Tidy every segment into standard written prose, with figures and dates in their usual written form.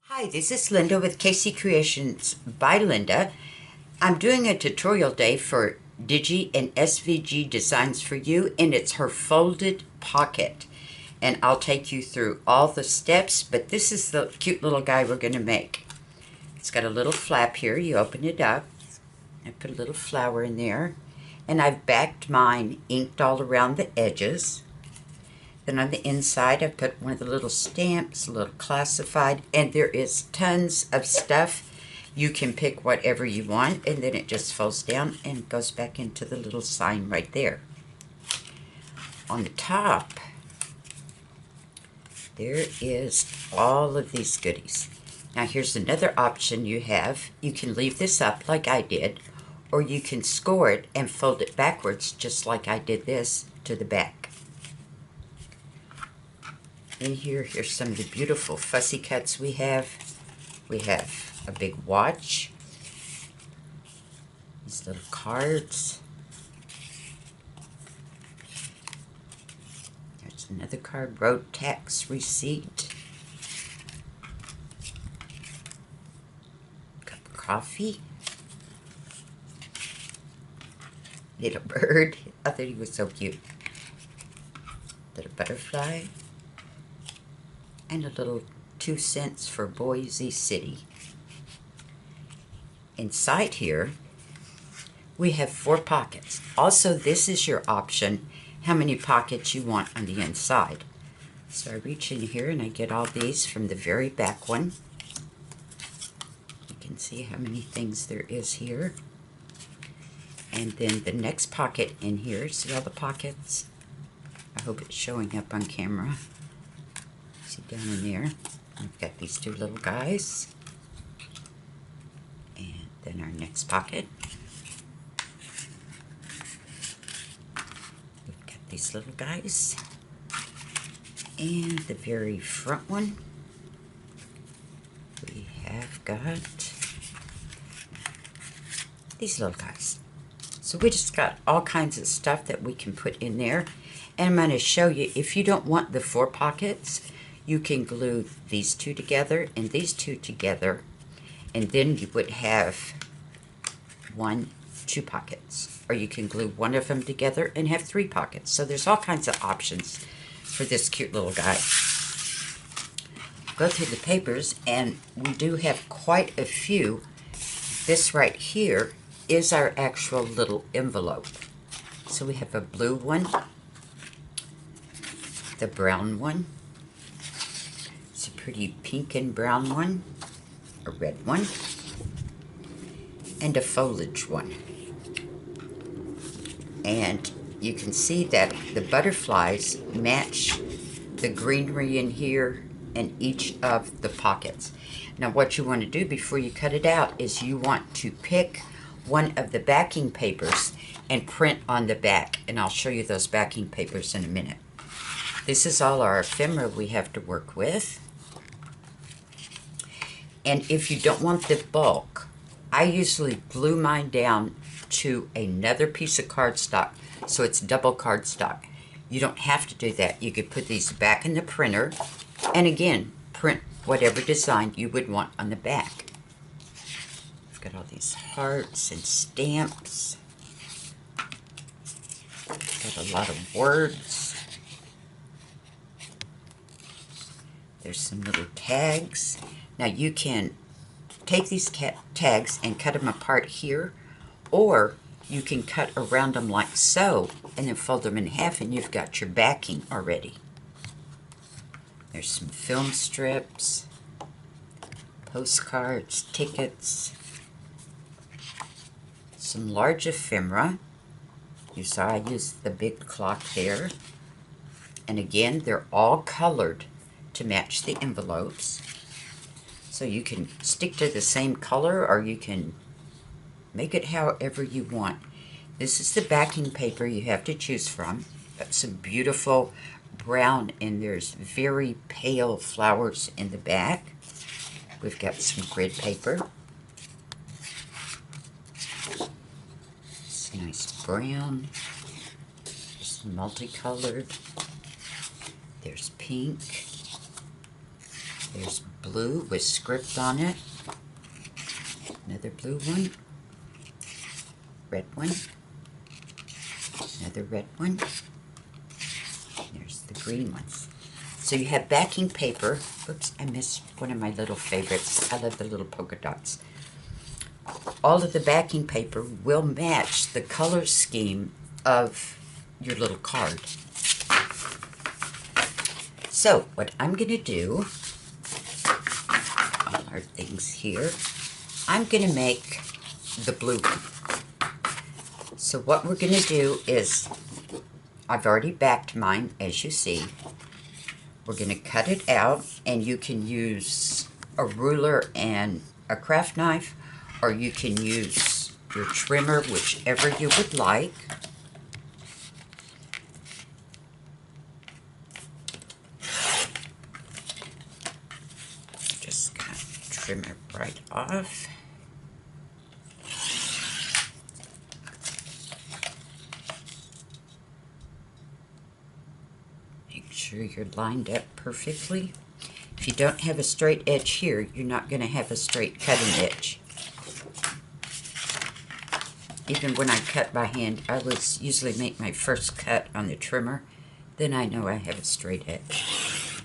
Hi, this is Linda with KC Creations by Linda. I'm doing a tutorial day for Digi and SVG Designs for You, and it's her folded pocket. And I'll take you through all the steps, but this is the cute little guy we're going to make. It's got a little flap here. You open it up. I put a little flower in there. And I've backed mine inked all around the edges. Then on the inside, I put one of the little stamps, a little classified, and there is tons of stuff. You can pick whatever you want, and then it just folds down and goes back into the little sign right there. On the top, there is all of these goodies. Now here's another option you have. You can leave this up like I did, or you can score it and fold it backwards just like I did this to the back. In here, here's some of the beautiful fussy cuts we have. We have a big watch. These little cards. There's another card, road tax receipt. Cup of coffee. Little bird. I thought he was so cute. Little butterfly. And a little 2 cents for Boise City. Inside here, we have 4 pockets. Also, this is your option, how many pockets you want on the inside. So I reach in here and I get all these from the very back one. You can see how many things there is here. And then the next pocket in here, see all the pockets? I hope it's showing up on camera. See down in there, I've got these 2 little guys, and then our next pocket, we've got these little guys, and the very front one, we have got these little guys. So we just got all kinds of stuff that we can put in there, and I'm going to show you, if you don't want the 4 pockets, you can glue these 2 together and these 2 together, and then you would have 2 pockets. Or you can glue one of them together and have 3 pockets. So there's all kinds of options for this cute little guy. Go through the papers, and we do have quite a few. This right here is our actual little envelope. So we have a blue one, the brown one, a pretty pink and brown one, a red one, and a foliage one. And you can see that the butterflies match the greenery in here and each of the pockets. Now what you want to do before you cut it out is you want to pick one of the backing papers and print on the back, and I'll show you those backing papers in a minute. This is all our ephemera we have to work with. And if you don't want the bulk, I usually glue mine down to another piece of cardstock, so it's double cardstock. You don't have to do that. You could put these back in the printer, and again, print whatever design you would want on the back. I've got all these hearts and stamps. Got a lot of words. There's some little tags. Now you can take these tags and cut them apart here, or you can cut around them like so and then fold them in half, and you've got your backing already. There's some film strips, postcards, tickets, some large ephemera. You saw I used the big clock there. And again, they're all colored to match the envelopes. So you can stick to the same color, or you can make it however you want. This is the backing paper you have to choose from. Got some beautiful brown, and there's very pale flowers in the back. We've got some grid paper. It's nice brown. It's multicolored. There's pink. There's blue with script on it. Another blue one. Red one. Another red one. There's the green ones. So you have backing paper. Oops, I missed one of my little favorites. I love the little polka dots. All of the backing paper will match the color scheme of your little card. So what I'm going to do, all our things here, I'm going to make the blue one. So what we're going to do is, I've already backed mine, as you see. We're going to cut it out, and you can use a ruler and a craft knife, or you can use your trimmer, whichever you would like. Just kind of trim it right off. Make sure you're lined up perfectly. If you don't have a straight edge here, you're not going to have a straight cutting edge. Even when I cut by hand, I would usually make my first cut on the trimmer. Then I know I have a straight edge.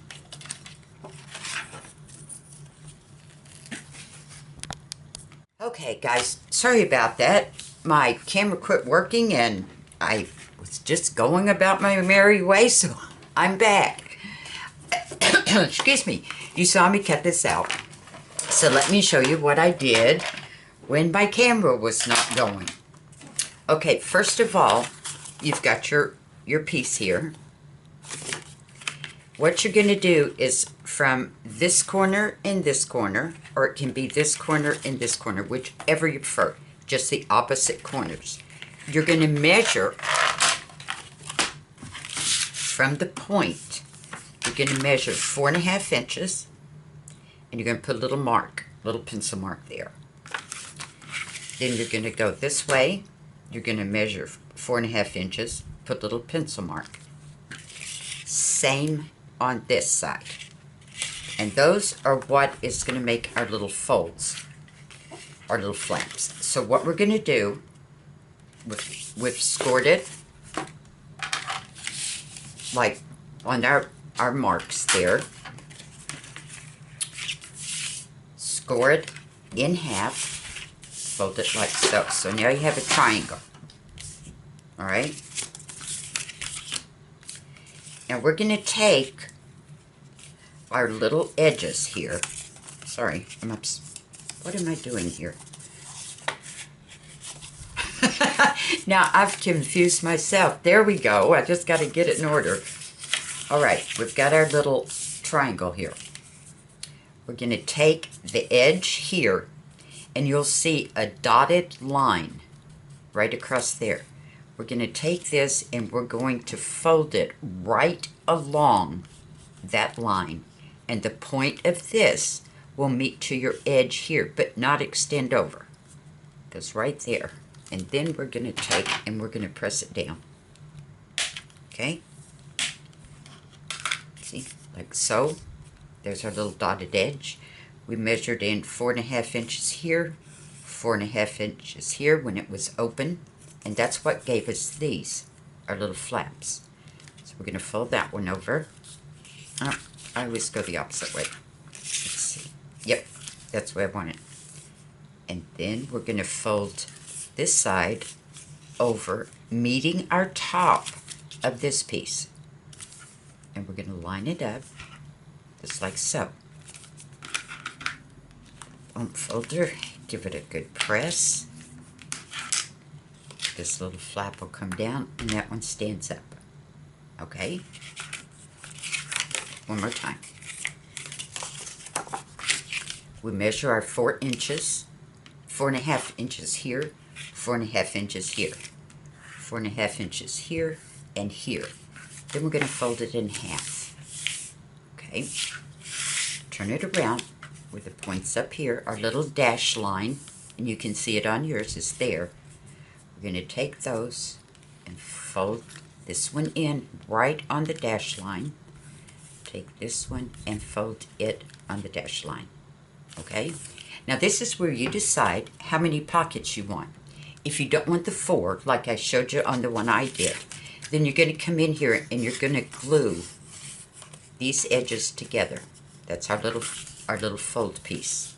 Okay, guys, sorry about that. My camera quit working and I was just going about my merry way, so I'm back. Excuse me. You saw me cut this out. So let me show you what I did when my camera was not going. Okay, first of all, you've got your piece here. What you're going to do is from this corner and this corner, or it can be this corner and this corner, whichever you prefer, just the opposite corners. You're going to measure from the point. You're going to measure 4.5 inches, and you're going to put a little mark, little pencil mark there. Then you're going to go this way. You're going to measure 4.5 inches, put a little pencil mark. Same on this side. And those are what is going to make our little folds, our little flaps. So what we're going to do, we've scored it, like on our marks there. Score it in half. Fold it like so. So now you have a triangle. Alright? Now we're going to take our little edges here. Sorry, what am I doing here? Now I've confused myself. There we go. I just got to get it in order. Alright, we've got our little triangle here. We're going to take the edge here, and you'll see a dotted line right across there. We're going to take this and we're going to fold it right along that line. And the point of this will meet to your edge here, but not extend over. It goes right there. And then we're going to take and we're going to press it down. Okay? See? Like so. There's our little dotted edge. We measured in 4.5 inches here, 4.5 inches here when it was open, and that's what gave us these, our little flaps. So we're going to fold that one over. Oh, I always go the opposite way. Let's see. Yep, that's where I want it. And then we're going to fold this side over, meeting our top of this piece. And we're going to line it up, just like so. Bump folder, give it a good press. This little flap will come down, and that one stands up. Okay? One more time. We measure our 4 inches, 4.5 inches here, 4.5 inches here, 4.5 inches here, and here. Then we're going to fold it in half. Okay? Turn it around with the points up here, our little dash line, and you can see it on yours, is there. We're going to take those and fold this one in right on the dash line. take this one and fold it on the dash line. Okay? Now this is where you decide how many pockets you want. If you don't want the 4, like I showed you on the one I did, then you're going to come in here and you're going to glue these edges together. That's our little fold piece.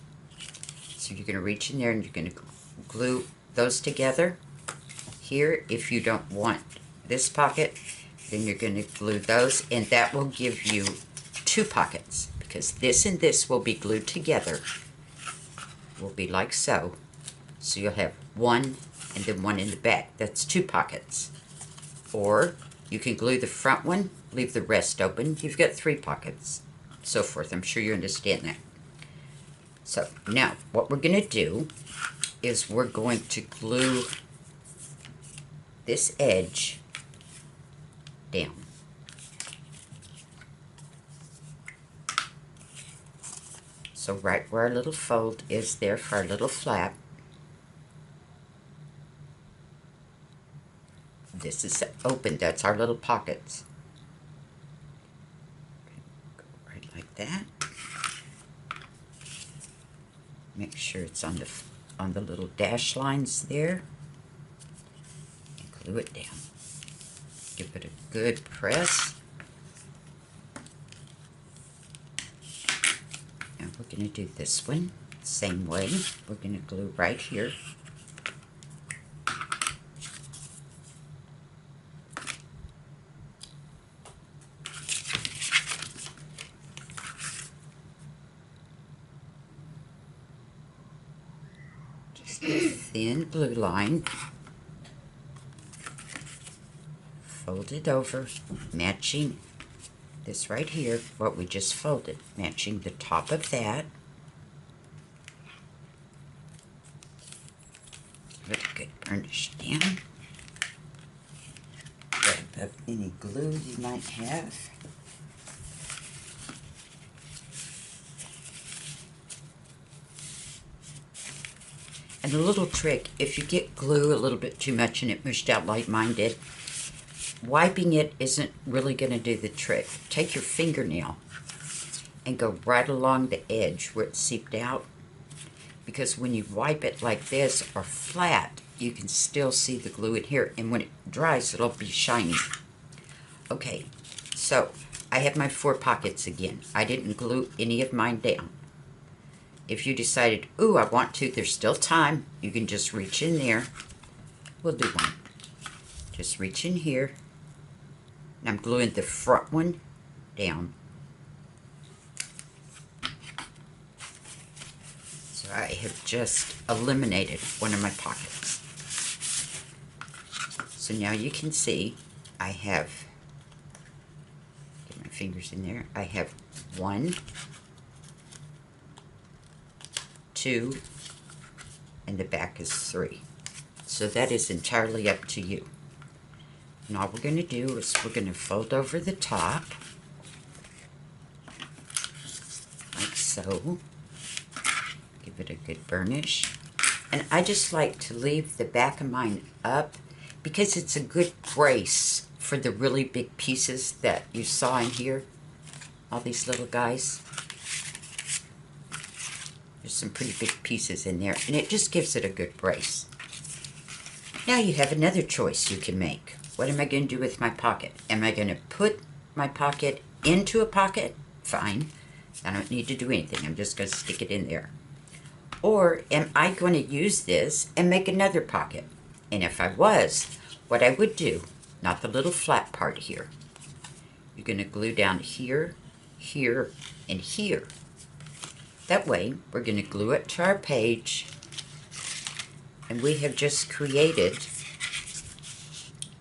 So you're going to reach in there and you're going to glue those together. Here, if you don't want this pocket, then you're going to glue those, and that will give you 2 pockets, because this and this will be glued together. Will be like so. So you'll have 1 and then 1 in the back. That's 2 pockets. Or you can glue the front one, leave the rest open. You've got 3 pockets. So forth. I'm sure you understand that. So now what we're going to do is we're going to glue this edge down. So right where our little fold is there for our little flap, this is open. That's our little pockets. Go right like that. Make sure it's on the little dash lines there, and glue it down. Give it a good press. Now we're going to do this one same way. We're going to glue right here. Just a thin blue line. Fold it over, matching this right here, what we just folded, matching the top of that. Give it a good burnish down. Grab up any glue you might have. And a little trick, if you get glue a little bit too much and it mushed out like mine did, wiping it isn't really going to do the trick. Take your fingernail and go right along the edge where it seeped out, because when you wipe it like this or flat, you can still see the glue in here, and when it dries, it'll be shiny. Okay, so I have my 4 pockets again. I didn't glue any of mine down. If you decided, ooh, I want to, there's still time, you can just reach in there. We'll do one. Just reach in here. And I'm gluing the front one down. So I have just eliminated one of my pockets. So now you can see I have, get my fingers in there, I have 1, 2, and the back is 3. So that is entirely up to you. And all we're going to do is we're going to fold over the top, like so. Give it a good burnish. And I just like to leave the back of mine up because it's a good brace for the really big pieces that you saw in here. All these little guys. There's some pretty big pieces in there, and it just gives it a good brace. Now you have another choice you can make. What am I going to do with my pocket? Am I going to put my pocket into a pocket? Fine. I don't need to do anything. I'm just going to stick it in there. Or am I going to use this and make another pocket? And if I was, what I would do, not the little flat part here. You're going to glue down here, here, and here. That way, we're going to glue it to our page. And we have just created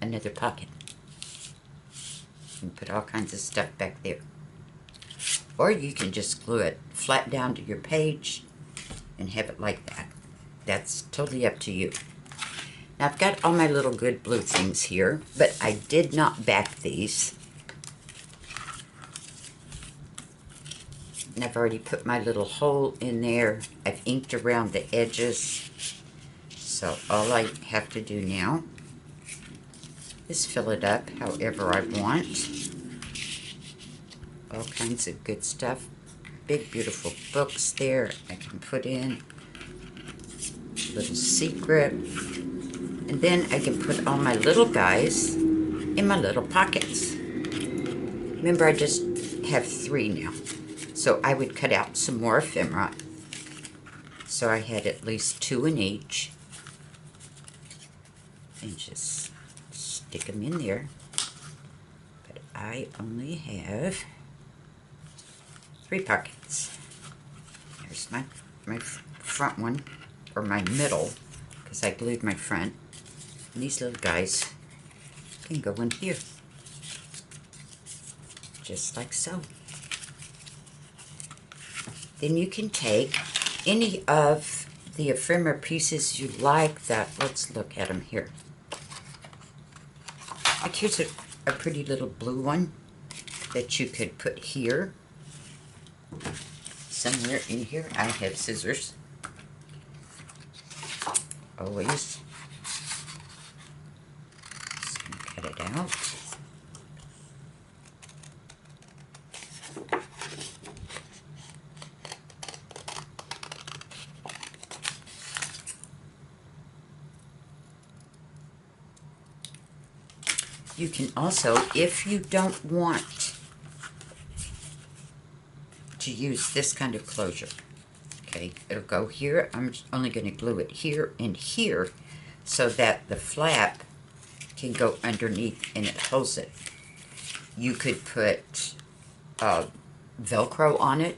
another pocket. You can put all kinds of stuff back there. Or you can just glue it flat down to your page and have it like that. That's totally up to you. Now I've got all my little good blue things here, but I did not back these. And I've already put my little hole in there. I've inked around the edges. So all I have to do now is fill it up however I want. All kinds of good stuff. Big, beautiful books there I can put in. Little secret. And then I can put all my little guys in my little pockets. Remember, I just have 3 now. So I would cut out some more ephemera. So I had at least 2 in each. And just stick them in there. But I only have 3 pockets. Here's my front one, or my middle, because I glued my front. And these little guys can go in here. Just like so. Then you can take any of the ephemera pieces you like that. Let's look at them here. Like here's a pretty little blue one that you could put here. Somewhere in here. I have scissors. Always. Just gonna cut it out. You can also, if you don't want to use this kind of closure, okay, it'll go here. I'm only going to glue it here and here so that the flap can go underneath and it holds it. You could put Velcro on it,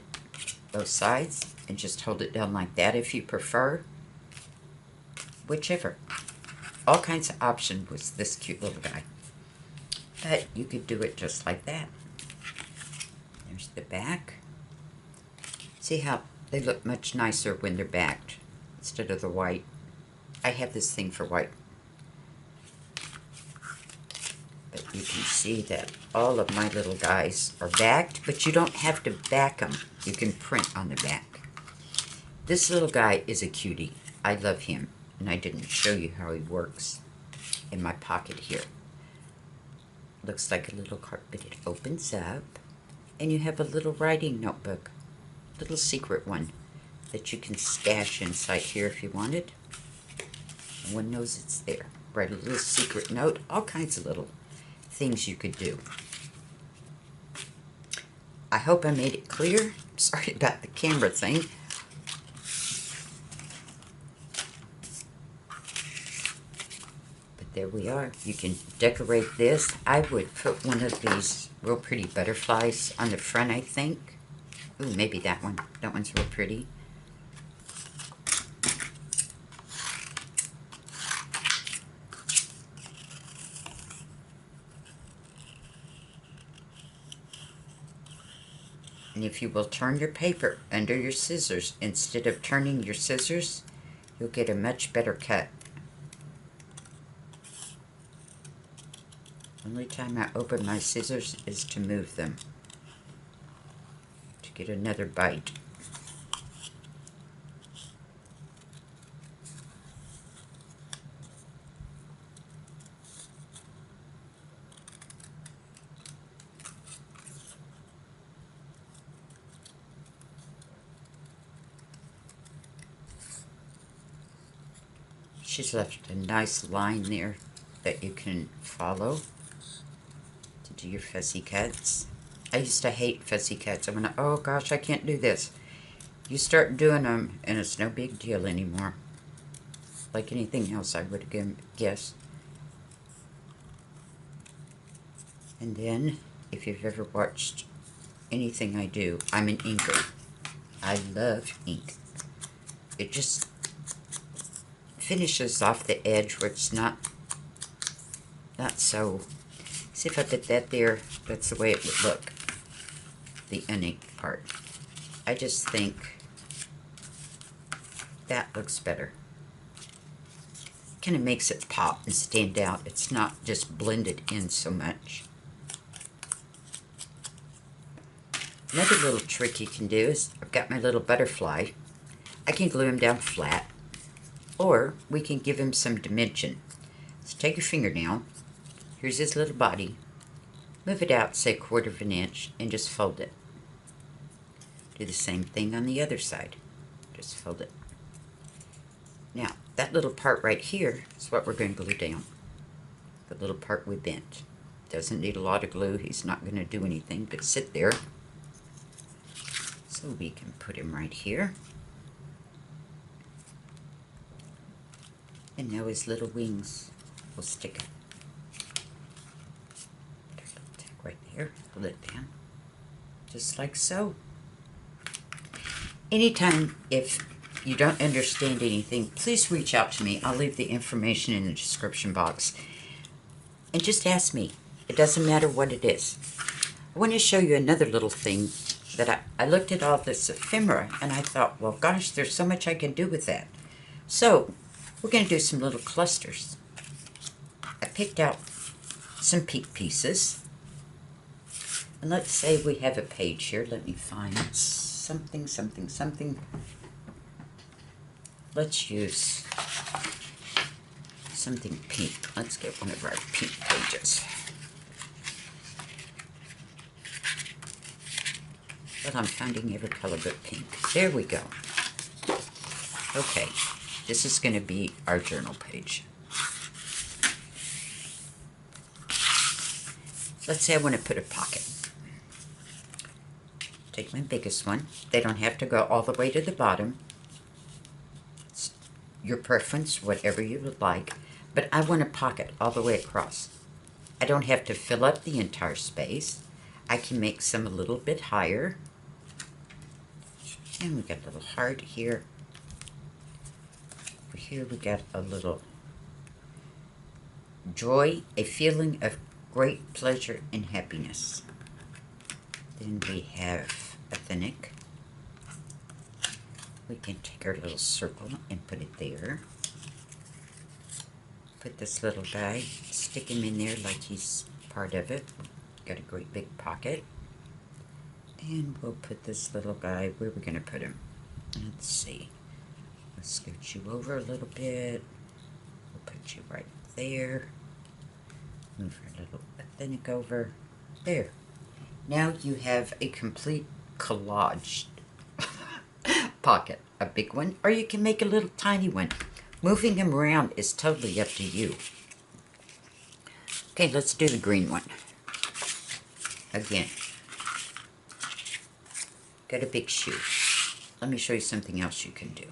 both sides, and just hold it down like that if you prefer. Whichever. All kinds of options with this cute little guy. But you could do it just like that. There's the back. See how they look much nicer when they're backed instead of the white. I have this thing for white. But you can see that all of my little guys are backed, but you don't have to back them. You can print on the back. This little guy is a cutie. I love him, and I didn't show you how he works in my pocket here. Looks like a little card, but it opens up, and you have a little writing notebook, little secret one that you can stash inside here if you wanted. No one knows it's there. Write a little secret note, all kinds of little things you could do. I hope I made it clear. Sorry about the camera thing. There we are. You can decorate this. I would put one of these real pretty butterflies on the front, I think. Ooh, maybe that one. That one's real pretty. And if you will turn your paper under your scissors, instead of turning your scissors, you'll get a much better cut. Only time I open my scissors is to move them, to get another bite. She's left a nice line there that you can follow to do your fussy cuts. I used to hate fussy cuts. I'm gonna, oh gosh, I can't do this. You start doing them and it's no big deal anymore. Like anything else I would guess. And then, if you've ever watched anything I do, I'm an inker. I love ink. It just finishes off the edge where it's not so. See if I put that there, that's the way it would look, the uninked part. I just think that looks better. Kind of makes it pop and stand out. It's not just blended in so much. Another little trick you can do is, I've got my little butterfly. I can glue him down flat, or we can give him some dimension. So take your fingernail. Here's his little body. Move it out, say 1/4 of an inch, and just fold it. Do the same thing on the other side. Just fold it. Now, that little part right here is what we're going to glue down. The little part we bent. Doesn't need a lot of glue. He's not going to do anything but sit there. So we can put him right here. And now his little wings will stick up. Put our little tack right there. Pull it down. Just like so. Anytime if you don't understand anything, please reach out to me. I'll leave the information in the description box. And just ask me. It doesn't matter what it is. I want to show you another little thing that I looked at all this ephemera and I thought, well, gosh, there's so much I can do with that. So, we're going to do some little clusters. I picked out some pink pieces. And let's say we have a page here. Let me find something. Let's use something pink. Let's get one of our pink pages. But I'm finding every color but pink. There we go. Okay, this is going to be our journal page. Let's say I want to put a pocket. Take my biggest one. They don't have to go all the way to the bottom. It's your preference, whatever you would like. But I want a pocket all the way across. I don't have to fill up the entire space. I can make some a little bit higher. And we got a little heart here. Over here we got a little joy, a feeling of great pleasure and happiness. Then we have authentic. We can take our little circle and put it there. Put this little guy, stick him in there like he's part of it. Got a great big pocket. And we'll put this little guy, where are we going to put him? Let's see. Let's scoot you over a little bit. We'll put you right there. Move our little authentic over. There. Now you have a complete collage pocket. A big one, or you can make a little tiny one. Moving them around is totally up to you. Okay, let's do the green one. Again. Got a big shoe. Let me show you something else you can do.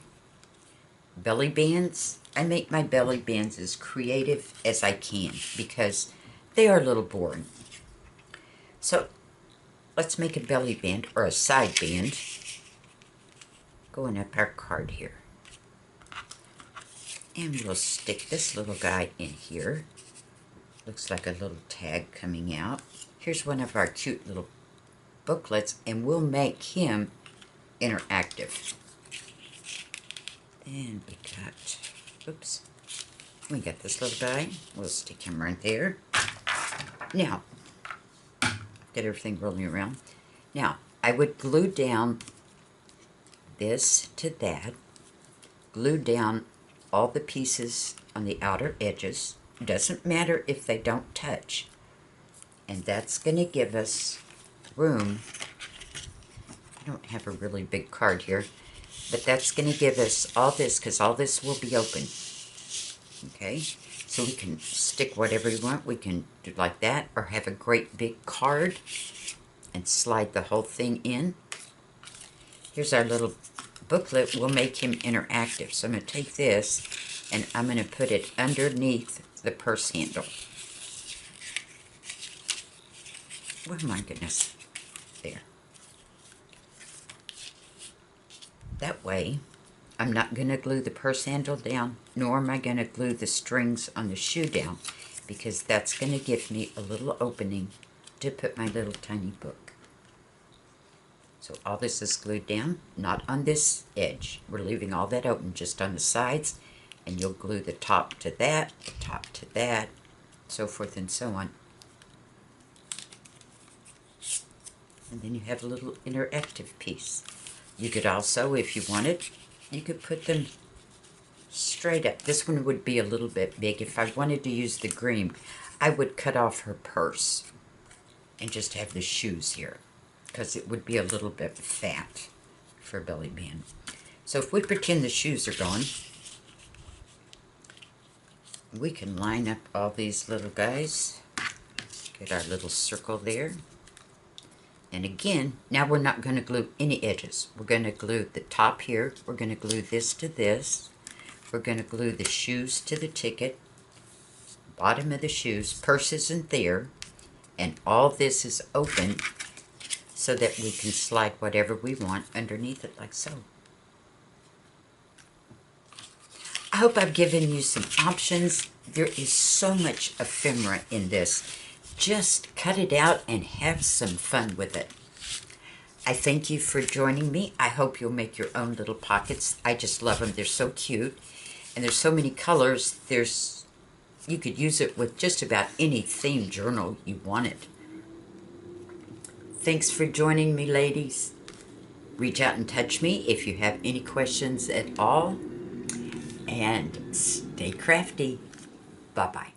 Belly bands. I make my belly bands as creative as I can because they are a little boring. So, let's make a belly band or a side band going up our card here. And we'll stick this little guy in here. Looks like a little tag coming out. Here's one of our cute little booklets, and we'll make him interactive. And we got, oops, we got this little guy. We'll stick him right there. Now, get everything rolling around. Now, I would glue down this to that. Glue down all the pieces on the outer edges. Doesn't matter if they don't touch. And that's going to give us room. I don't have a really big card here, but that's going to give us all this, because all this will be open. Okay, so we can stick whatever we want. We can do like that, or have a great big card and slide the whole thing in. Here's our little booklet. We'll make him interactive. So I'm going to take this and I'm going to put it underneath the purse handle. Oh my goodness. There. That way, I'm not going to glue the purse handle down, nor am I going to glue the strings on the shoe down, because that's going to give me a little opening to put my little tiny book. So all this is glued down, not on this edge. We're leaving all that open, just on the sides, and you'll glue the top to that, the top to that, so forth and so on. And then you have a little interactive piece. You could also, if you wanted, you could put them straight up. This one would be a little bit big. If I wanted to use the green, I would cut off her purse. and just have the shoes here, because it would be a little bit fat for a belly band. So if we pretend the shoes are gone, we can line up all these little guys, get our little circle there. And again, now we're not going to glue any edges. We're going to glue the top here. We're going to glue this to this. We're going to glue the shoes to the ticket, bottom of the shoes, purse isn't there, and all this is open so that we can slide whatever we want underneath it like so. I hope I've given you some options. There is so much ephemera in this. Just cut it out and have some fun with it. I thank you for joining me. I hope you'll make your own little pockets. I just love them. They're so cute. And there's so many colors. You could use it with just about any theme journal you wanted. Thanks for joining me, ladies. Reach out and touch me if you have any questions at all. And stay crafty. Bye-bye.